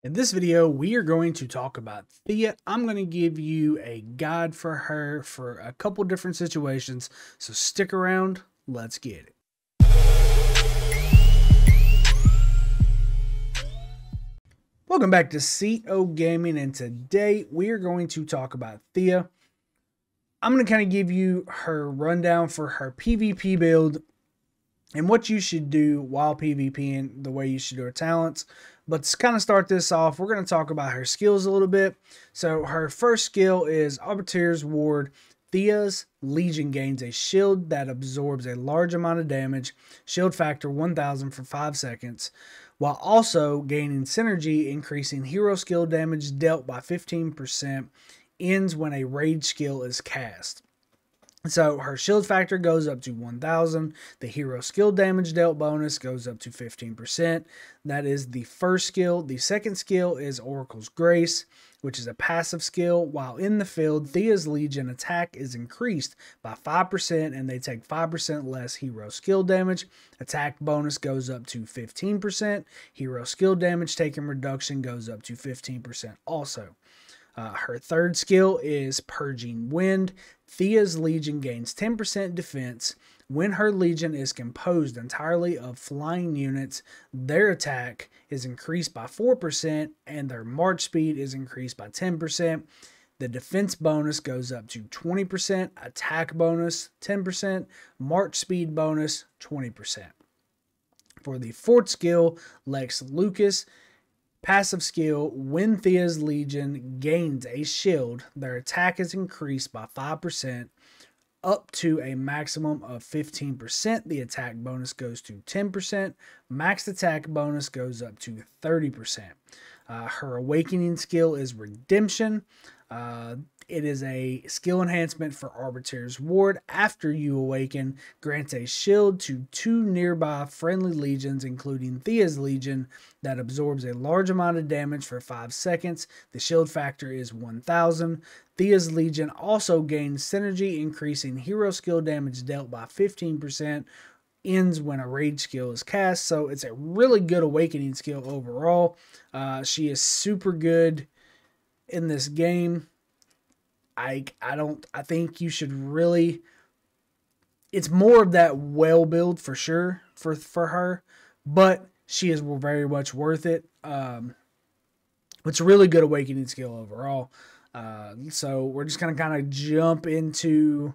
In this video, we are going to talk about Thea. I'm going to give you a guide for her for a couple different situations, so stick around. Let's get it. Welcome back to CO Gaming, and today we are going to talk about Thea. I'm going to kind of give you her rundown for her PvP build and what you should do while PvPing, the way you should do her talents. But to kind of start this off, we're going to talk about her skills a little bit. So her first skill is Arbiter's Ward. Theia's Legion gains a shield that absorbs a large amount of damage, shield factor 1000 for 5 seconds, while also gaining synergy, increasing hero skill damage dealt by 15%, ends when a rage skill is cast. So her shield factor goes up to 1000. The hero skill damage dealt bonus goes up to 15%. That is the first skill. The second skill is Oracle's Grace, which is a passive skill. While in the field, Theia's Legion attack is increased by 5% and they take 5% less hero skill damage. Attack bonus goes up to 15%. Hero skill damage taken reduction goes up to 15% also. Her third skill is Purging Wind. Theia's Legion gains 10% defense. When her Legion is composed entirely of flying units, their attack is increased by 4% and their march speed is increased by 10%. The defense bonus goes up to 20%, attack bonus 10%, march speed bonus 20%. For the fourth skill, Lex Lucas. Passive skill, when Theia's Legion gains a shield, their attack is increased by 5% up to a maximum of 15%. The attack bonus goes to 10%. Max attack bonus goes up to 30%. Her awakening skill is Redemption. It is a skill enhancement for Arbiter's Ward. After you awaken, grants a shield to 2 nearby friendly legions, including Theia's Legion, that absorbs a large amount of damage for 5 seconds. The shield factor is 1000. Theia's Legion also gains synergy, increasing hero skill damage dealt by 15%. Ends when a rage skill is cast. So it's a really good awakening skill overall. She is super good in this game. I think you should really, it's more of that well build for sure for her, but she is very much worth it. It's a really good awakening skill overall. So we're just gonna kind of jump into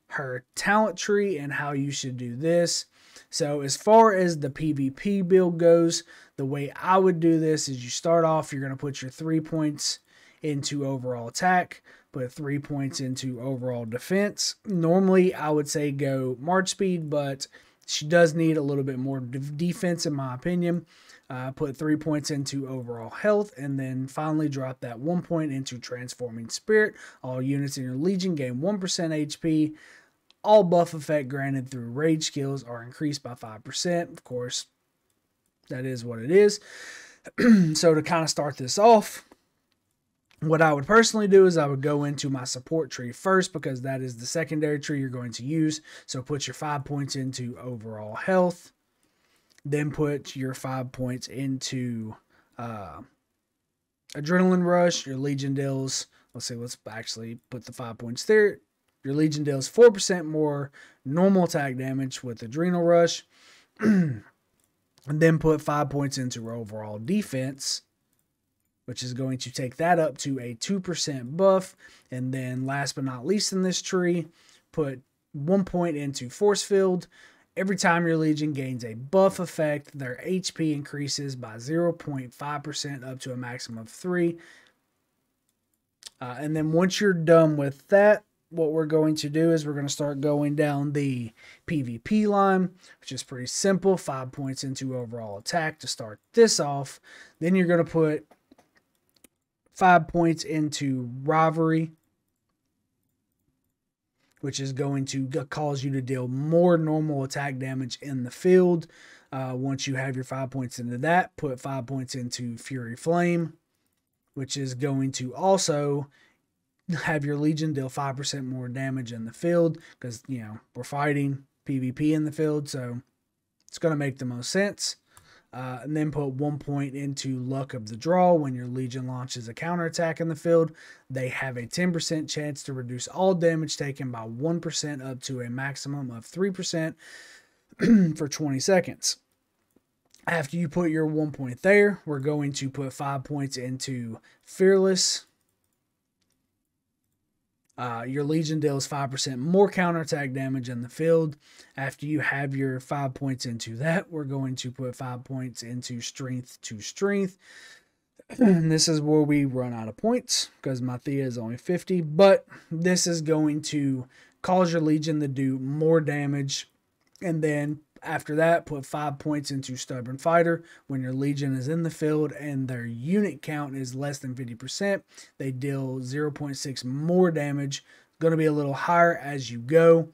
her talent tree and how you should do this. So as far as the PvP build goes, the way I would do this is you start off, you're gonna put your 3 points into overall attack, put 3 points into overall defense. Normally, I would say go march speed, but she does need a little bit more defense, in my opinion. Put 3 points into overall health, and then finally drop that 1 point into transforming spirit. All units in your legion gain 1% HP. All buff effect granted through rage skills are increased by 5%. Of course, that is what it is. So to kind of start this off, what I would personally do is I would go into my support tree first, because that is the secondary tree you're going to use. So put your 5 points into overall health. Then put your 5 points into Adrenaline Rush. Your Legion deals, let's actually put the 5 points there. Your Legion deals 4% more normal attack damage with Adrenal Rush. And then put 5 points into overall defense, which is going to take that up to a 2% buff. And then last but not least in this tree, put 1 point into Force Field. Every time your Legion gains a buff effect, their HP increases by 0.5% up to a maximum of 3. And then once you're done with that, what we're going to do is we're going to start going down the PvP line, which is pretty simple. 5 points into overall attack to start this off. Then you're going to put 5 points into Rivalry, which is going to cause you to deal more normal attack damage in the field. Once you have your 5 points into that, put 5 points into Fury Flame, which is going to also have your Legion deal 5% more damage in the field, because, you know, we're fighting PvP in the field, so it's going to make the most sense. and then put 1 point into luck of the draw. When your Legion launches a counterattack in the field, they have a 10% chance to reduce all damage taken by 1% up to a maximum of 3% for 20 seconds. After you put your 1 point there, we're going to put 5 points into Fearless. Your Legion deals 5% more counterattack damage in the field. After you have your 5 points into that, we're going to put 5 points into Strength to Strength. And this is where we run out of points because my Theia is only 50. But this is going to cause your Legion to do more damage. And then after that, put 5 points into Stubborn Fighter. When your Legion is in the field and their unit count is less than 50%, they deal 0.6 more damage. Going to be a little higher as you go.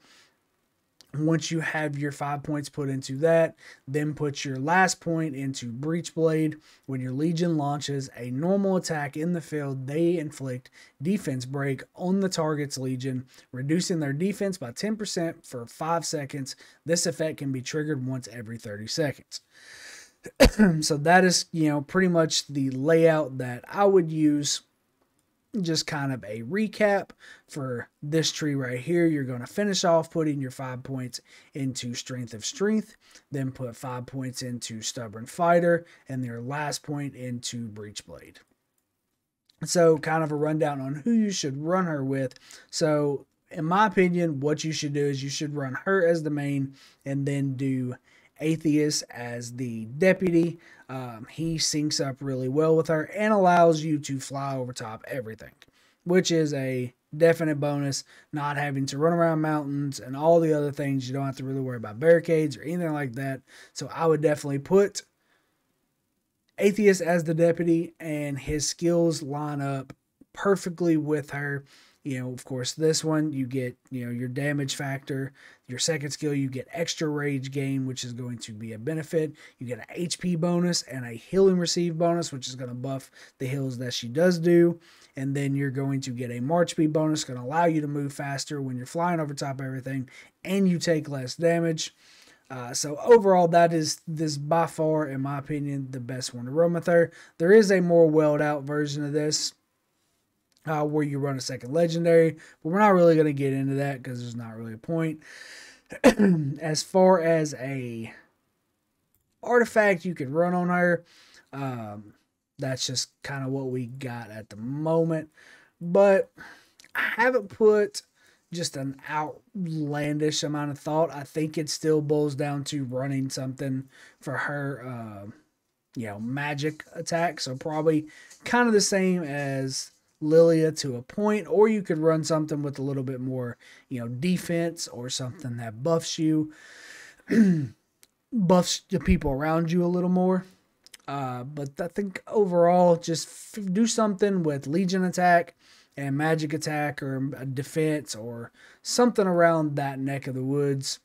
Once you have your 5 points put into that, then put your last point into Breachblade. When your Legion launches a normal attack in the field, they inflict defense break on the target's Legion, reducing their defense by 10% for 5 seconds. This effect can be triggered once every 30 seconds. So that is, pretty much the layout that I would use. Just kind of a recap for this tree right here. You're going to finish off putting your 5 points into Strength of Strength, then put 5 points into Stubborn Fighter, and your last point into Breachblade. So kind of a rundown on who you should run her with. So in my opinion, what you should do is you should run her as the main and then do Atheist as the deputy. He syncs up really well with her and allows you to fly over top everything, which is a definite bonus, not having to run around mountains and all the other things. You don't have to really worry about barricades or anything like that. So I would definitely put Atheist as the deputy, and his skills line up perfectly with her. Of course, this one, you get, your damage factor. Your second skill, you get extra rage gain, which is going to be a benefit. You get an HP bonus and a healing receive bonus, which is going to buff the heals that she does do. And then you're going to get a march speed bonus, going to allow you to move faster when you're flying over top of everything, and you take less damage. So overall, that is by far, in my opinion, the best one to run with her. There is a more welled out version of this, where you run a second legendary, but we're not really going to get into that because there's not really a point. As far as a artifact you can run on her, that's just kind of what we got at the moment. But I haven't put just an outlandish amount of thought. I think it still boils down to running something for her, magic attack. So probably kind of the same as Lilia to a point, or you could run something with a little bit more, defense, or something that buffs you, buffs the people around you a little more. But I think overall, just do something with Legion attack and magic attack, or a defense, or something around that neck of the woods.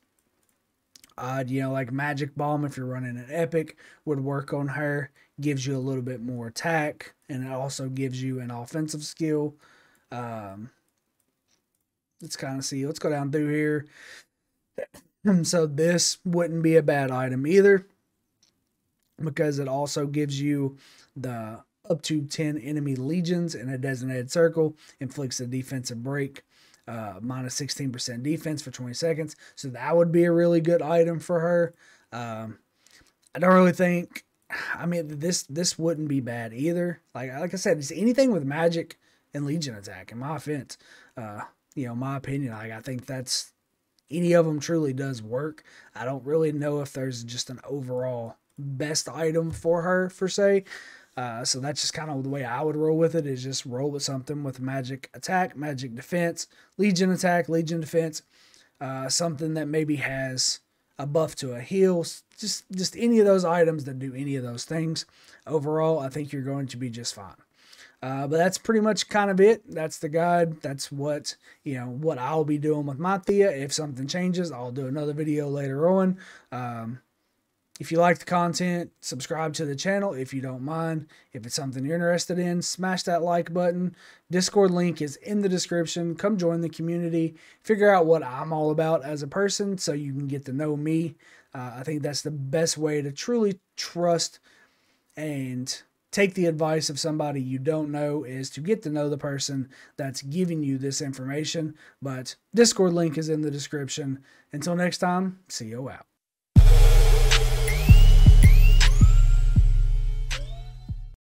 Like Magic Bomb, if you're running an epic, would work on her. Gives you a little bit more attack, and it also gives you an offensive skill. Let's kind of see. Let's go down through here. So this wouldn't be a bad item either, because it also gives you the up to 10 enemy legions in a designated circle, inflicts a defensive break, minus 16% defense for 20 seconds. So that would be a really good item for her. I don't really think, this wouldn't be bad either. Like I said, it's anything with magic and Legion attack, in my offense. My opinion, I think that's, any of them truly does work. I don't really know if there's just an overall best item for her, per se. So that's just kind of the way I would roll with it, is just roll with something with magic attack, magic defense, Legion attack, Legion defense, something that maybe has a buff to a heal, just any of those items that do any of those things. Overall, I think you're going to be just fine. But that's pretty much kind of it. That's the guide. That's what I'll be doing with my Theia. If something changes, I'll do another video later on. If you like the content, subscribe to the channel if you don't mind. If it's something you're interested in, smash that like button. Discord link is in the description. Come join the community. Figure out what I'm all about as a person so you can get to know me. I think that's the best way to truly trust and take the advice of somebody you don't know, is to get to know the person that's giving you this information. But Discord link is in the description. Until next time, see you out.